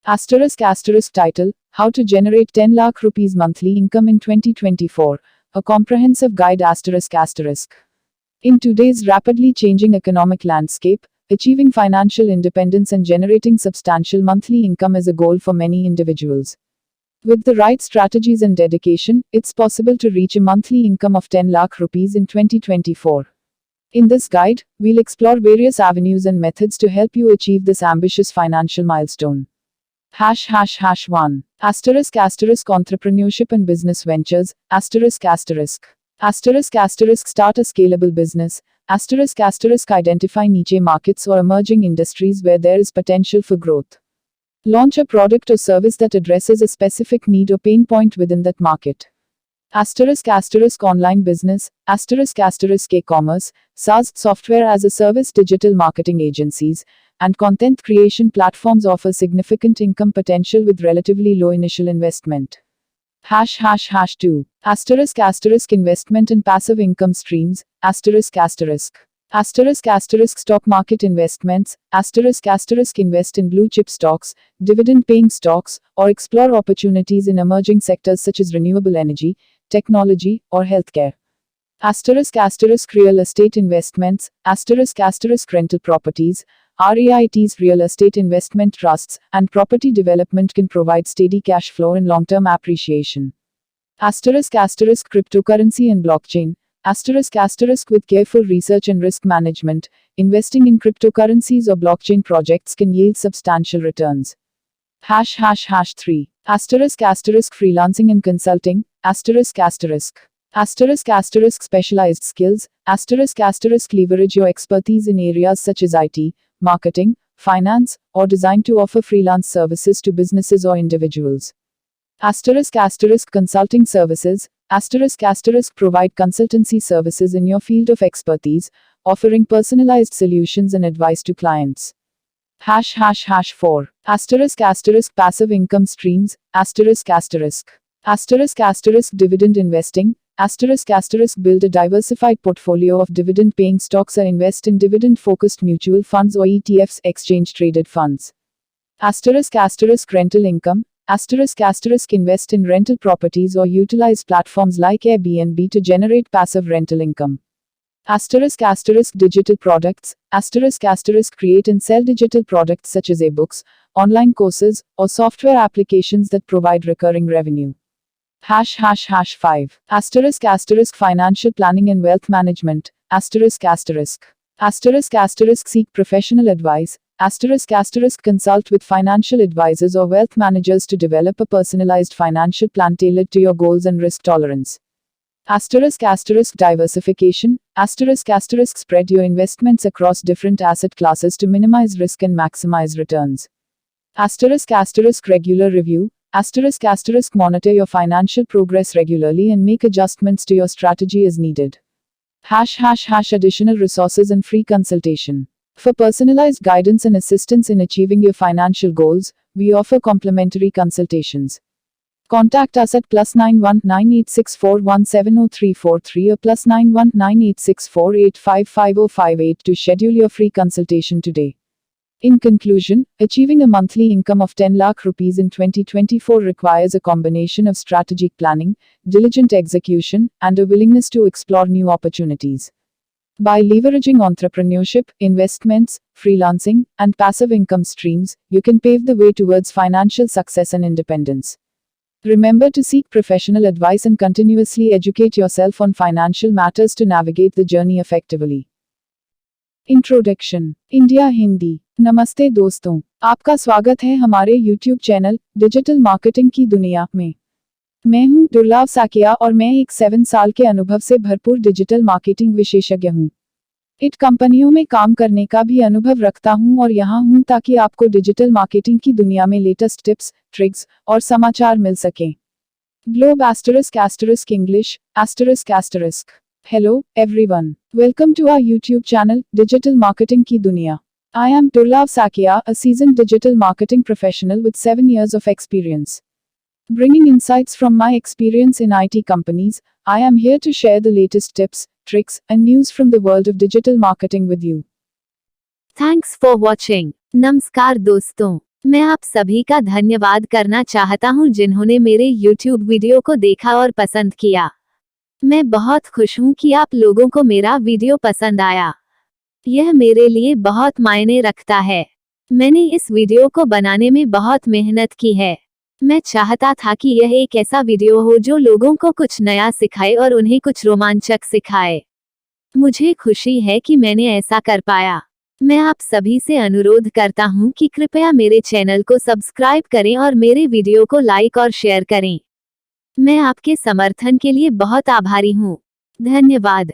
Asterisk title, How to Generate 10 Lakh Rupees Monthly Income in 2024, a comprehensive guide asterisk. In today's rapidly changing economic landscape, achieving financial independence and generating substantial monthly income is a goal for many individuals. With the right strategies and dedication, it's possible to reach a monthly income of 10 lakh rupees in 2024. In this guide, we'll explore various avenues and methods to help you achieve this ambitious financial milestone. ###1. Entrepreneurship and business ventures, ****. Start a scalable business, **** identify niche markets or emerging industries where there is potential for growth. Launch a product or service that addresses a specific need or pain point within that market. Online business, e-commerce, SaaS, software as a service, digital marketing agencies, and content creation platforms offer significant income potential with relatively low initial investment. ###2. Investment and passive income streams, stock market investments, invest in blue chip stocks, dividend paying stocks, or explore opportunities in emerging sectors such as renewable energy, technology, or healthcare. Real estate investments, rental properties, REITs, real estate investment trusts, and property development can provide steady cash flow and long-term appreciation. Cryptocurrency and blockchain, with careful research and risk management, investing in cryptocurrencies or blockchain projects can yield substantial returns. ###3. Freelancing and consulting, specialized skills, leverage your expertise in areas such as IT, marketing, finance, or design to offer freelance services to businesses or individuals. Consulting services, provide consultancy services in your field of expertise, offering personalized solutions and advice to clients. ###4. Passive income streams, dividend investing, build a diversified portfolio of dividend-paying stocks or invest in dividend-focused mutual funds or ETFs, exchange-traded funds. Rental income, invest in rental properties or utilize platforms like Airbnb to generate passive rental income. Digital products, create and sell digital products such as ebooks, online courses, or software applications that provide recurring revenue. ###5. Financial planning and wealth management, seek professional advice, consult with financial advisors or wealth managers to develop a personalized financial plan tailored to your goals and risk tolerance. Diversification, spread your investments across different asset classes to minimize risk and maximize returns. Regular review, monitor your financial progress regularly and make adjustments to your strategy as needed. Additional resources and free consultation. For personalized guidance and assistance in achieving your financial goals, we offer complimentary consultations. Contact us at +91 9864170343 or +91 9864855058 to schedule your free consultation today. In conclusion, achieving a monthly income of 10 lakh rupees in 2024 requires a combination of strategic planning, diligent execution, and a willingness to explore new opportunities. By leveraging entrepreneurship, investments, freelancing, and passive income streams, you can pave the way towards financial success and independence. Remember to seek professional advice and continuously educate yourself on financial matters to navigate the journey effectively. Introduction India Hindi. नमस्ते दोस्तों, आपका स्वागत है हमारे YouTube channel digital marketing की दुनिया में। मैं हूं दुर्लभ साकिया और मैं एक 7 साल के अनुभव से भरपूर डिजिटल मार्केटिंग विशेषज्ञ हूं। इट कंपनियों में काम करने का भी अनुभव रखता हूं और यहां हूं ताकि आपको डिजिटल मार्केटिंग की दुनिया में लेटेस्ट टिप्स, ट्रिक्स और समाचार मिल सकें। Globe English Hello, everyone. Welcome to our YouTube channel, Digital Marketing Ki Duniya. I am Durlab Sakia, a seasoned digital marketing professional with 7 years of experience. Bringing insights from my experience in IT companies, I am here to share the latest tips, tricks, and news from the world of digital marketing with you. Thanks for watching. नमस्कार दोस्तों, मैं आप सभी का धन्यवाद करना चाहता हूं जिन्होंने मेरे YouTube वीडियो को देखा और पसंद किया। मैं बहुत खुश हूं कि आप लोगों को मेरा वीडियो पसंद आया। यह मेरे लिए बहुत मायने रखता है। मैंने इस वीडियो को बनाने में बहुत मेहनत की है। मैं चाहता था कि यह एक ऐसा वीडियो हो जो लोगों को कुछ नया सिखाए और उन्हें कुछ रोमांचक सिखाए। मुझे खुशी है कि मैंने ऐसा कर पाया। मैं आप सभी से अनुरोध करता हूं कि कृपया मेरे चैनल को सब्सक्राइब करें और मेरे वीडियो को लाइक और शेयर करें। मैं आपके समर्थन के लिए बहुत आभारी हूं। धन्यवाद।